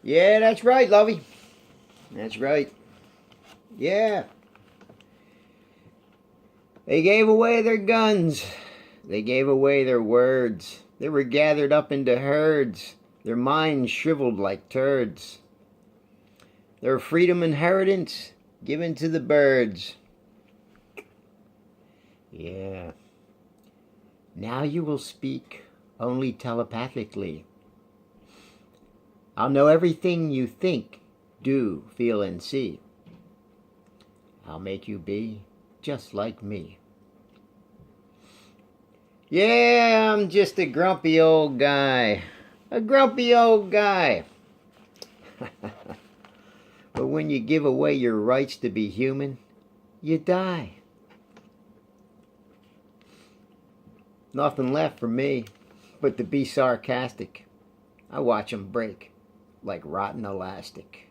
Yeah, that's right, Lovey. That's right. Yeah. They gave away their guns. They gave away their words. They were gathered up into herds, their minds shriveled like turds. Their freedom inheritance given to the birds. Yeah. Now you will speak only telepathically. I'll know everything you think, do, feel, and see. I'll make you be just like me. Yeah, I'm just a grumpy old guy. A grumpy old guy. But when you give away your rights to be human, you die. Nothing left for me but to be sarcastic. I watch 'em break like rotten elastic.